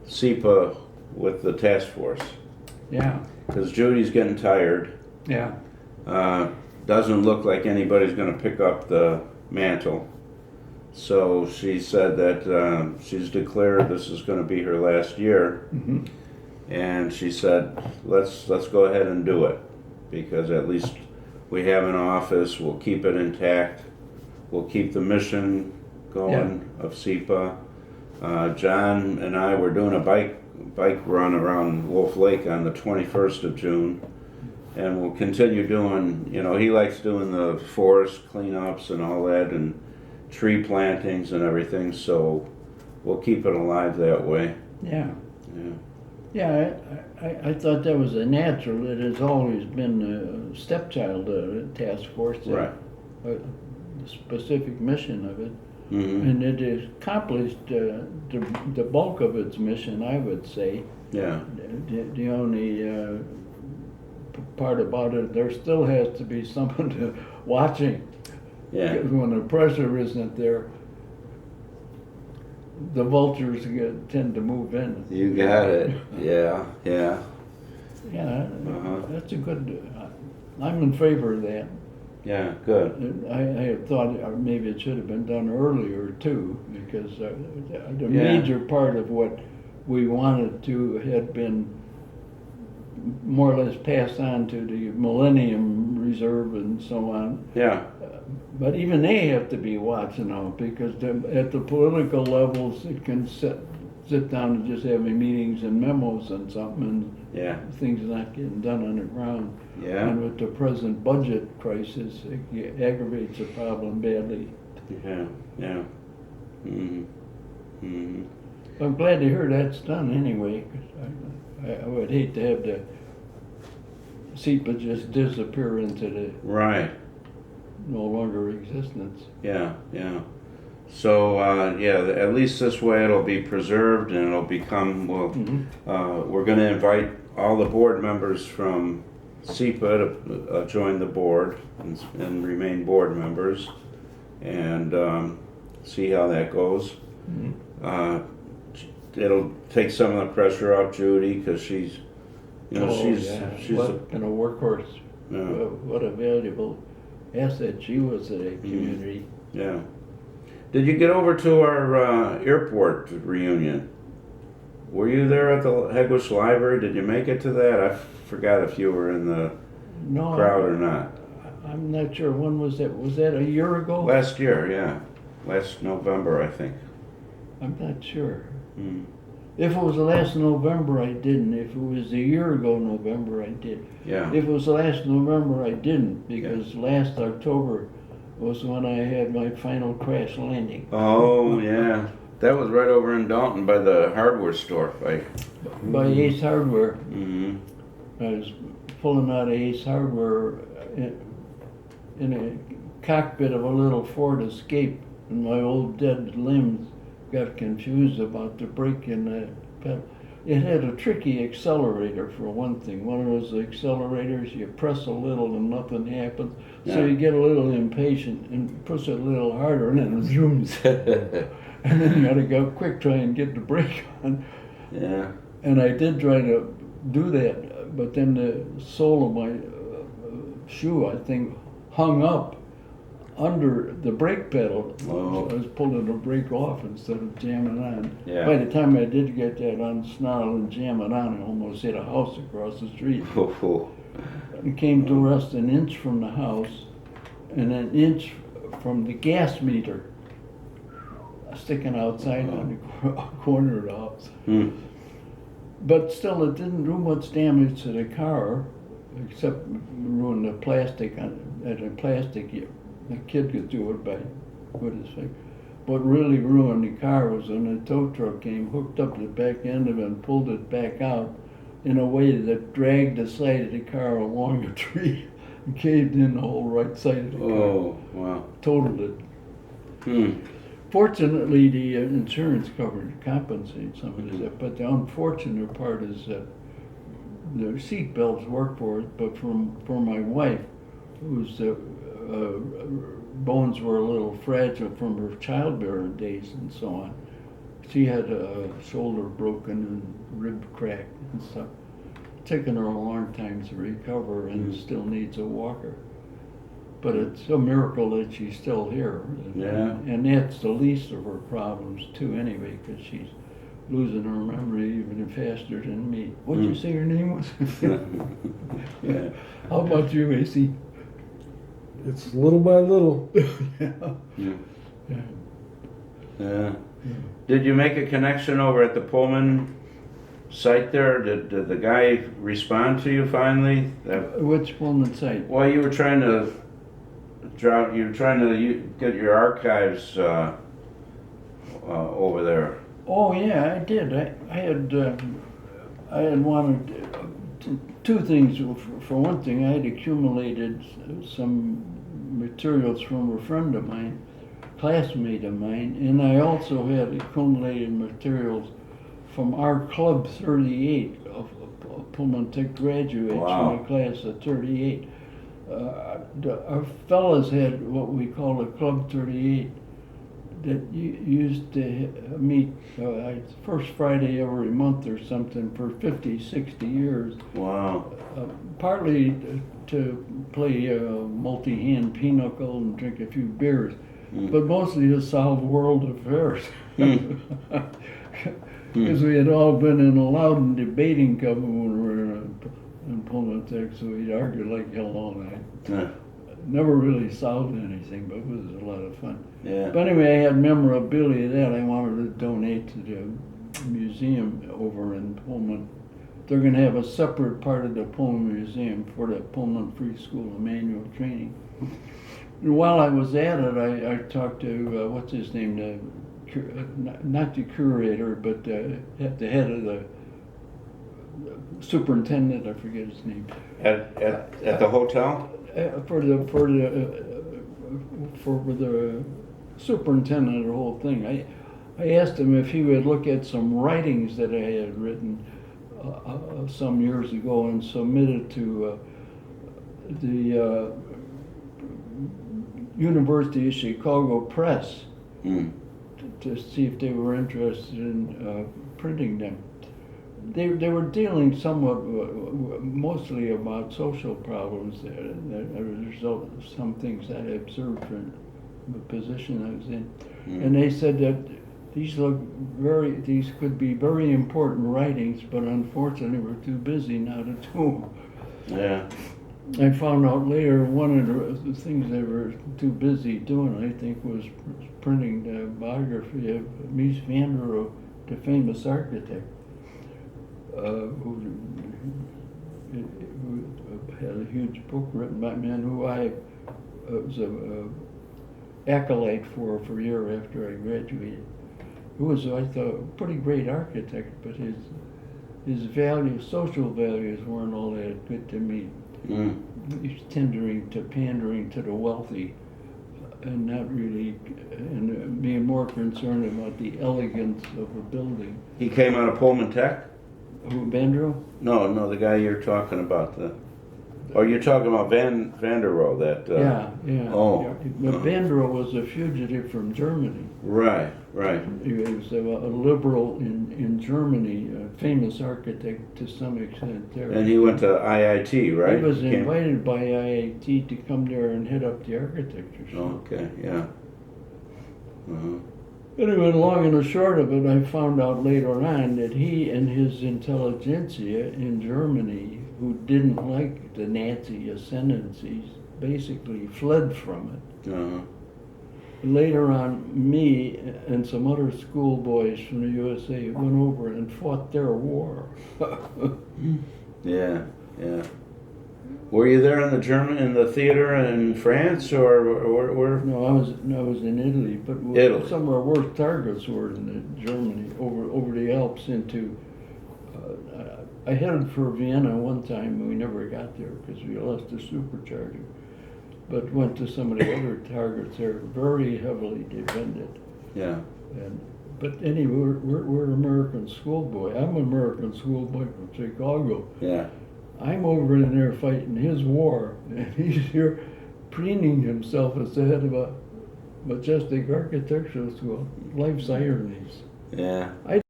SEPA with the task force. Yeah, Because Judy's getting tired. yeah, Doesn't look like anybody's going to pick up the mantle. So she said that she's declared this is going to be her last year. mhm, And she said, let's go ahead and do it, because at least we have an office, we'll keep it intact, we'll keep the mission going of SEPA. John and I were doing a bike run around Wolf Lake on the 21st of June, and we'll continue doing, he likes doing the forest cleanups and all that, and tree plantings and everything, so we'll keep it alive that way. yeah. Yeah. Yeah, I thought that was a natural. It has always been a stepchild task force. Right. The specific mission of it. Mm-hmm. And it accomplished the bulk of its mission, I would say. Yeah. The only part about it, there still has to be someone watching. Yeah. When the pressure isn't there, the vultures tend to move in. You got it. Yeah, yeah. Yeah, Uh-huh. that's a good. I'm in favor of that. Yeah, good. I had thought maybe it should have been done earlier too, because the Yeah. major part of what we wanted to had been more or less passed on to the Millennium Reserve and so on. Yeah, But even they have to be watching out, because at the political levels, it can sit down and just having meetings and memos and something, and yeah, things not getting done on the ground. yeah, And with the present budget crisis, it aggravates the problem badly. yeah, yeah. Mm-hmm. Mm-hmm. I'm glad to hear that's done anyway, 'cause I would hate to have the SEPA just disappear into the Right. no longer existence. Yeah, yeah. So, at least this way it'll be preserved and it'll become, we're going to invite all the board members from SEPA to join the board and remain board members, and see how that goes. Mhm. It'll take some of the pressure off Judy, because she's What kind of workhorse? Yeah. What a valuable asset she was to the community. Yeah. Did you get over to our airport reunion? Were you there at the Hegewisch Library? Did you make it to that? I forgot if you were in the No, crowd or not. I'm not sure. When was that? Was that a year ago? Last year, yeah. Last November, I think. I'm not sure. Mm. If it was last November, I didn't. If it was a year ago November, I did. Yeah. If it was last November, I didn't, because last October was when I had my final crash landing. Oh, yeah. That was right over in Dalton by the hardware store. By Ace Hardware. Mm-hmm. I was pulling out of Ace Hardware in a cockpit of a little Ford Escape, and my old dead limbs got confused about the brake and the pedal. It had a tricky accelerator, for one thing. One of those accelerators, you press a little and nothing happens. So Yeah. you get a little impatient and push it a little harder, and then it zooms. And then you gotta go quick, try and get the brake on. Yeah. And I did try to do that, but then the sole of my shoe, I think, hung up under the brake pedal. Oh. So I was pulling the brake off instead of jamming on. Yeah. By the time I did get that unsnarl and jam it on, I almost hit a house across the street. It came to rest an inch from the house and an inch from the gas meter sticking outside on the corner of the house. Hmm. But still, it didn't do much damage to the car, except ruin the plastic on it. The plastic, the kid could do it by with his finger. What really ruined the car was when the tow truck came, hooked up the back end of it, and pulled it back out in a way that dragged the side of the car along a tree and caved in the whole right side of the car. Oh, wow. Totaled it. Hmm. Fortunately, the insurance covered compensated some of this, but the unfortunate part is that the seat belts work for it, but for my wife, whose bones were a little fragile from her childbearing days and so on, she had a shoulder broken and rib cracked and stuff. Taken her a long time to recover and still needs a walker. But it's a miracle that she's still here. Yeah. And that's the least of her problems too anyway, because she's losing her memory even faster than me. What'd you say her name was? Yeah. How about you, AC? It's little by little. Yeah. Yeah. Yeah. Yeah. Did you make a connection over at the Pullman site there? Did the guy respond to you finally? Which Pullman site? Well, you were trying to get your archives over there. Oh yeah, I did. I had wanted two things. For one thing, I had accumulated some materials from a friend of mine, classmate of mine, and I also had accumulated materials from our Club 38 of Pullman Tech graduates Wow. from the class of 38. Our fellas had what we call a Club 38 that used to meet first Friday every month or something for 50, 60 years. Wow. Partly to play multi-hand pinochle and drink a few beers, but mostly to solve world affairs. Because we had all been in a Loudon debating club when we were in Pullman Tech, so we'd argue like hell all night. Yeah. Never really solved anything, but it was a lot of fun. Yeah. But anyway, I had memorabilia that I wanted to donate to the museum over in Pullman. They're going to have a separate part of the Pullman Museum for the Pullman Free School of Manual Training. And while I was at it, I talked to, what's his name, not the curator, but the head of the superintendent, I forget his name. At the hotel? For the superintendent of the whole thing, I asked him if he would look at some writings that I had written some years ago and submitted to the University of Chicago Press to see if they were interested in printing them. They were dealing somewhat, mostly about social problems that as a result of some things that I observed from the position I was in. And they said that these could be very important writings, but unfortunately we're too busy now to do them. Yeah. I found out later one of the things they were too busy doing, I think, was printing the biography of Mies van der Rohe, the famous architect. Who had a huge book written by a man who I was a acolyte for a year after I graduated. Who was, I thought, a pretty great architect, but his values, social values, weren't all that good to me. He's pandering to the wealthy, and not really, and being more concerned about the elegance of a building. He came out of Pullman Tech? Who, Bandro? No, the guy you're talking about. Or you're talking about Van der Rohe, that... Yeah. Oh. Yeah. But Bandro was a fugitive from Germany. Right. He was a liberal in Germany, a famous architect to some extent there. And he went to IIT, right? He was invited by IIT to come there and head up the architecture. Okay, yeah. Anyway, long and the short of it, I found out later on that he and his intelligentsia in Germany, who didn't like the Nazi ascendancies, basically fled from it. Later on, me and some other schoolboys from the USA went over and fought their war. Yeah. Were you there in the theater in France, or where? No, I was in Italy, but Italy. some of our worst targets were in Germany, over the Alps into. I headed for Vienna one time, and we never got there because we lost the supercharger. But went to some of the other targets there, very heavily defended. Yeah. But anyway, we're American schoolboy. I'm an American schoolboy from Chicago. Yeah. I'm over in there fighting his war, and he's here preening himself as the head of a majestic architectural school. Life's ironies. Yeah. I